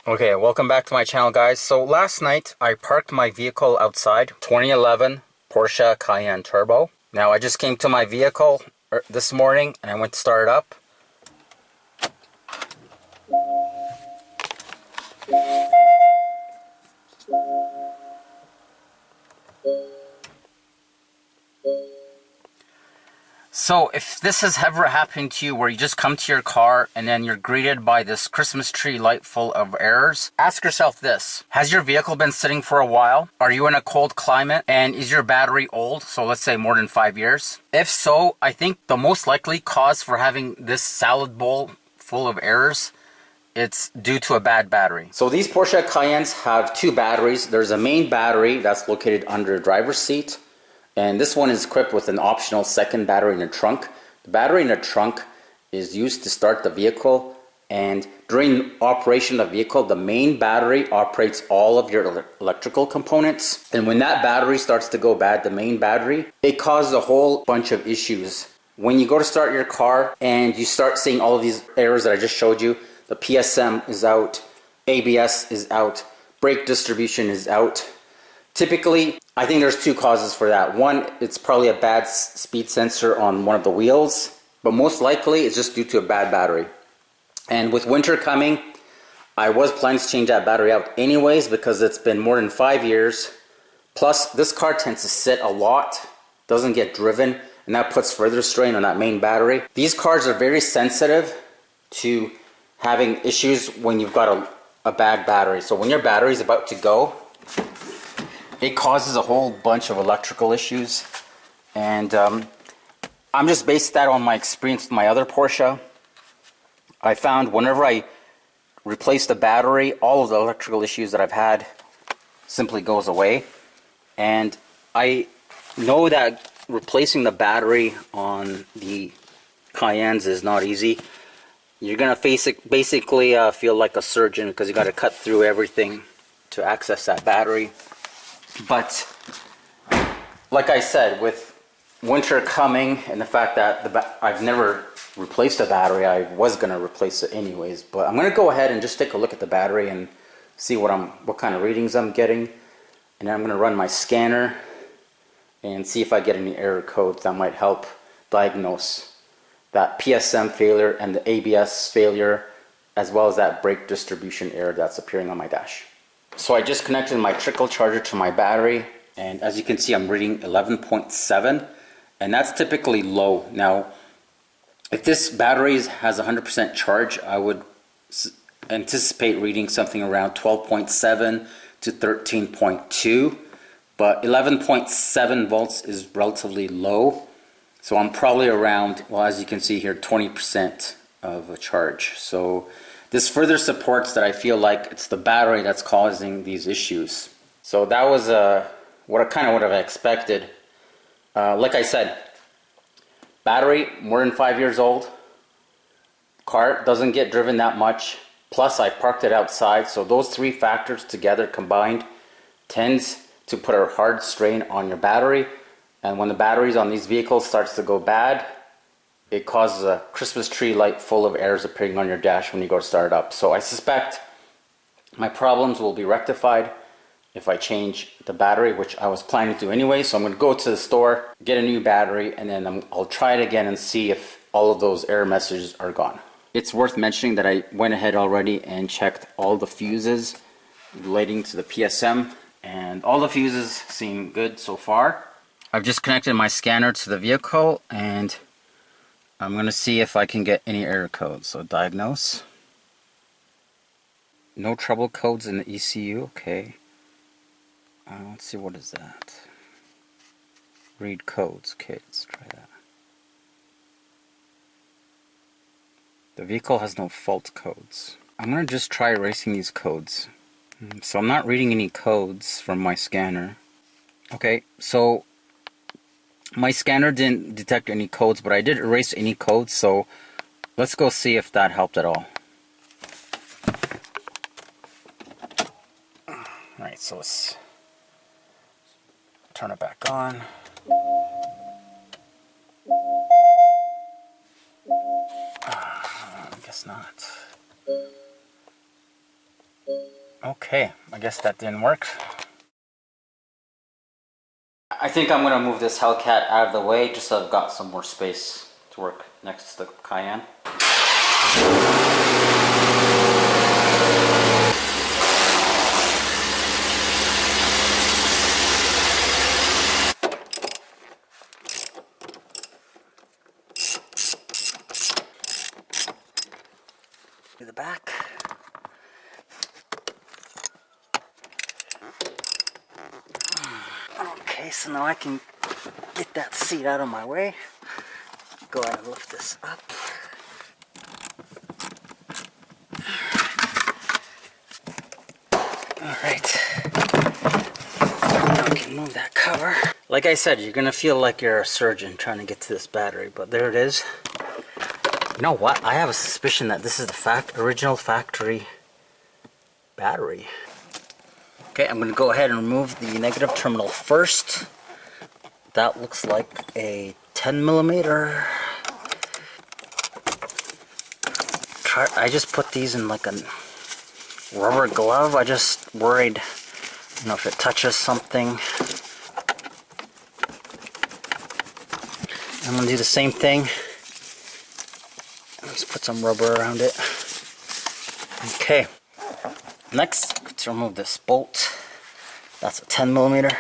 Okay, welcome back to my channel, guys. So last night I parked my vehicle outside, 2011 Porsche Cayenne Turbo. Now I just came to my vehicle this morning and I went to start it up. So if this has ever happened to you where you just come to your car and then you're greeted by this Christmas tree light full of errors, ask yourself this. Has your vehicle been sitting for a while? Are you in a cold climate? And is your battery old? So let's say more than 5 years. If so, I think the most likely cause for having this salad bowl full of errors, it's due to a bad battery. So these Porsche Cayennes have two batteries. There's a main battery that's located under the driver's seat. And this one is equipped with an optional second battery in the trunk. The battery in the trunk is used to start the vehicle, and during operation of the vehicle, the main battery operates all of your electrical components. And when that battery starts to go bad, the main battery, it causes a whole bunch of issues. When you go to start your car and you start seeing all of these errors that I just showed you, the PSM is out, ABS is out, brake distribution is out. Typically, I think there's two causes for that. One, it's probably a bad speed sensor on one of the wheels, but most likely it's just due to a bad battery. And with winter coming, I was planning to change that battery out anyways because it's been more than 5 years. Plus, this car tends to sit a lot, doesn't get driven, and that puts further strain on that main battery. These cars are very sensitive to having issues when you've got a bad battery. So when your battery is about to go, it causes a whole bunch of electrical issues, and I'm just based that on my experience with my other Porsche. I found whenever I replace the battery, all of the electrical issues that I've had simply goes away. And I know that replacing the battery on the Cayennes is not easy. You're gonna basically feel like a surgeon because you got to cut through everything to access that battery. But like I said, with winter coming and the fact that I've never replaced a battery, I was going to replace it anyways. But I'm going to go ahead and just take a look at the battery and see what kind of readings I'm getting. And then I'm going to run my scanner and see if I get any error codes that might help diagnose that PSM failure and the ABS failure, as well as that brake distribution error that's appearing on my dash. So I just connected my trickle charger to my battery, and as you can see, I'm reading 11.7, and that's typically low. Now, if this battery has 100% charge, I would anticipate reading something around 12.7 to 13.2, but 11.7 volts is relatively low, so I'm probably around, well, as you can see here, 20% of a charge. So this further supports that I feel like it's the battery that's causing these issues. So that was what I would have expected. Like I said, battery more than 5 years old. Car doesn't get driven that much. Plus I parked it outside. So those three factors together combined tends to put a hard strain on your battery. And when the batteries on these vehicles starts to go bad, it causes a Christmas tree light full of errors appearing on your dash when you go to start it up. So I suspect my problems will be rectified if I change the battery, which I was planning to do anyway. So I'm going to go to the store, get a new battery, and then I'll try it again and see if all of those error messages are gone. It's worth mentioning that I went ahead already and checked all the fuses relating to the PSM, and all the fuses seem good so far. I've just connected my scanner to the vehicle, and I'm going to see if I can get any error codes. So diagnose. No trouble codes in the ECU. Okay. Let's see, what is that? Read codes. Okay, let's try that. The vehicle has no fault codes. I'm going to just try erasing these codes. So I'm not reading any codes from my scanner. Okay, so my scanner didn't detect any codes, but I did erase any codes, so let's go see if that helped at all. Alright, so let's turn it back on. I guess not. Okay, I guess that didn't work. I think I'm gonna move this Hellcat out of the way just so I've got some more space to work next to the Cayenne. To the back. Okay, so now I can get that seat out of my way. Go ahead and lift this up. Alright. Now I can move that cover. Like I said, you're gonna feel like you're a surgeon trying to get to this battery, but there it is. You know what? I have a suspicion that this is the original factory battery. Okay, I'm going to go ahead and remove the negative terminal first. That looks like a 10mm. I just put these in like a rubber glove. I just worried, you know, if it touches something. I'm going to do the same thing. Let's put some rubber around it. Okay. Next, let's remove this bolt. That's a 10mm.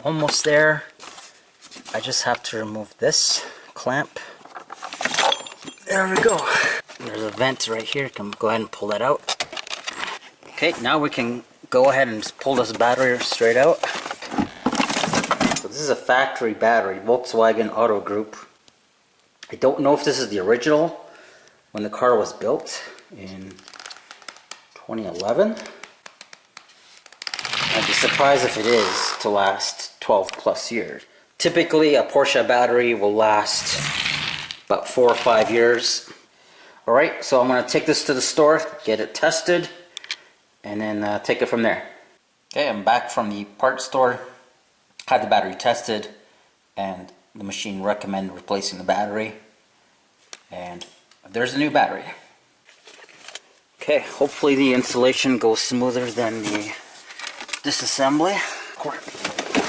Almost there. I just have to remove this clamp. There we go. There's a vent right here. You can go ahead and pull that out. Okay, now we can go ahead and just pull this battery straight out. So this is a factory battery, Volkswagen Auto Group. I don't know if this is the original when the car was built in 2011. I'd be surprised if it is to last 12 plus years. Typically a Porsche battery will last about 4 or 5 years. Alright, so I'm going to take this to the store, get it tested, and then take it from there. Okay, I'm back from the parts store, had the battery tested, and the machine recommended replacing the battery, and there's a new battery. Okay, hopefully the installation goes smoother than the disassembly.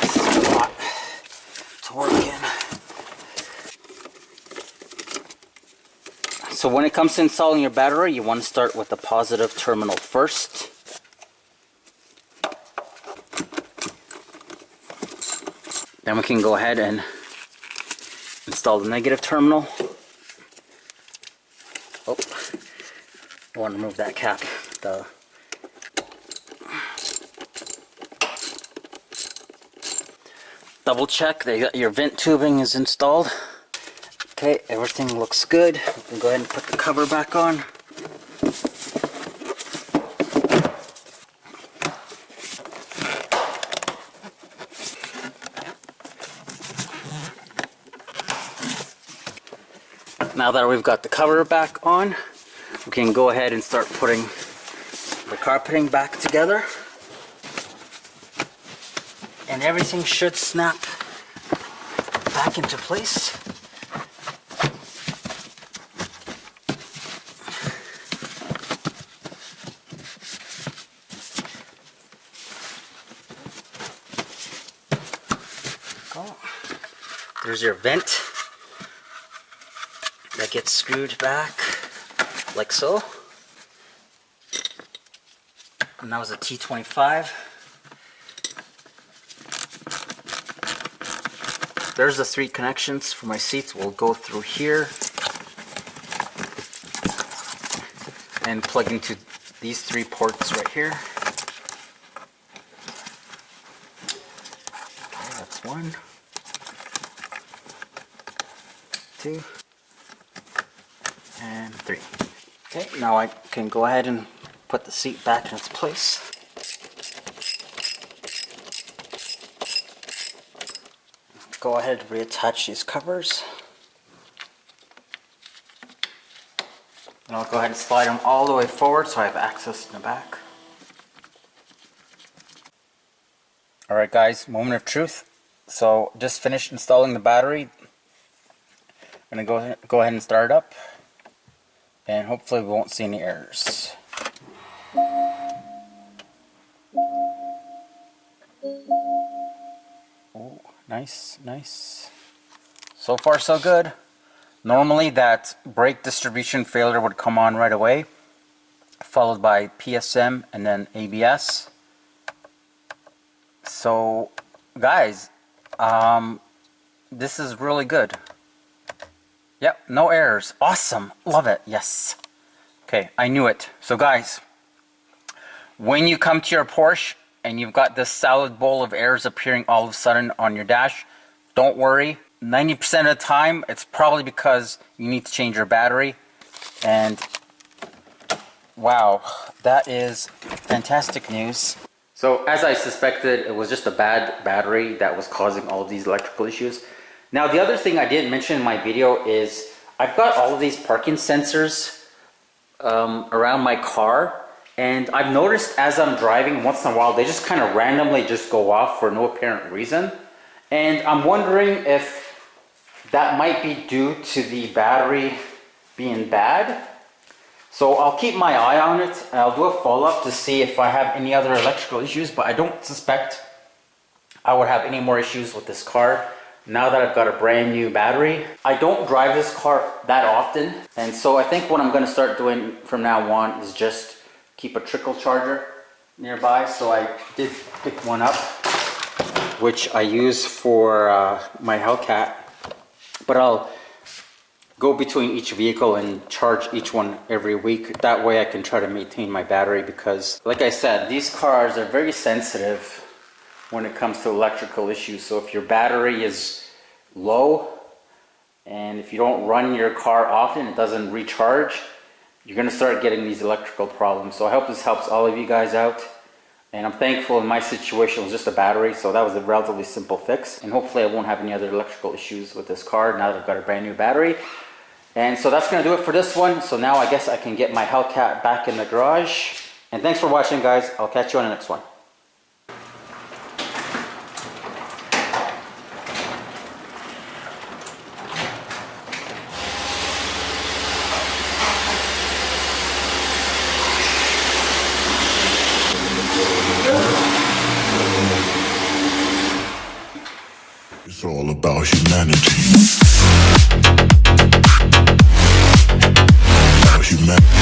This is a lot to work in. So when it comes to installing your battery, you want to start with the positive terminal first. Then we can go ahead and install the negative terminal. Oh, I want to remove that cap. Double check that your vent tubing is installed. Okay, everything looks good. We can go ahead and put the cover back on. Now that we've got the cover back on, we can go ahead and start putting the carpeting back together. And everything should snap back into place. There's your vent that gets screwed back like so. And that was a T25. There's the 3 connections for my seats. We'll go through here and plug into these 3 ports right here. Okay, that's 1, 2, and 3. Okay, now I can go ahead and put the seat back in its place. Go ahead and reattach these covers. And I'll go ahead and slide them all the way forward so I have access in the back. Alright guys, moment of truth. So just finished installing the battery. I'm going to go ahead and start it up. and hopefully we won't see any errors. Oh, nice, nice. So far so good. Normally that brake distribution failure would come on right away, followed by PSM and then ABS. So guys, this is really good. Yep, no errors. Awesome. Love it. Yes. Okay, I knew it. So guys, when you come to your Porsche and you've got this solid bowl of errors appearing all of a sudden on your dash, don't worry. 90% of the time, it's probably because you need to change your battery. And wow, that is fantastic news. So as I suspected, it was just a bad battery that was causing all of these electrical issues. Now the other thing I didn't mention in my video is I've got all of these parking sensors around my car, and I've noticed as I'm driving once in a while they just kind of randomly just go off for no apparent reason, and I'm wondering if that might be due to the battery being bad. So I'll keep my eye on it and I'll do a follow-up to see if I have any other electrical issues, but I don't suspect I would have any more issues with this car now that I've got a brand new battery. I don't drive this car that often, and so I think what I'm going to start doing from now on is just keep a trickle charger nearby. So I did pick one up, which I use for my Hellcat, but I'll go between each vehicle and charge each one every week. That way I can try to maintain my battery, because like I said, these cars are very sensitive when it comes to electrical issues. So if your battery is low and if you don't run your car often, it doesn't recharge, you're going to start getting these electrical problems. So I hope this helps all of you guys out. And I'm thankful in my situation it was just a battery, so that was a relatively simple fix. And hopefully I won't have any other electrical issues with this car now that I've got a brand new battery. And so that's going to do it for this one. So now I guess I can get my Hellcat back in the garage. And thanks for watching, guys. I'll catch you on the next one. It's all about humanity. About humanity.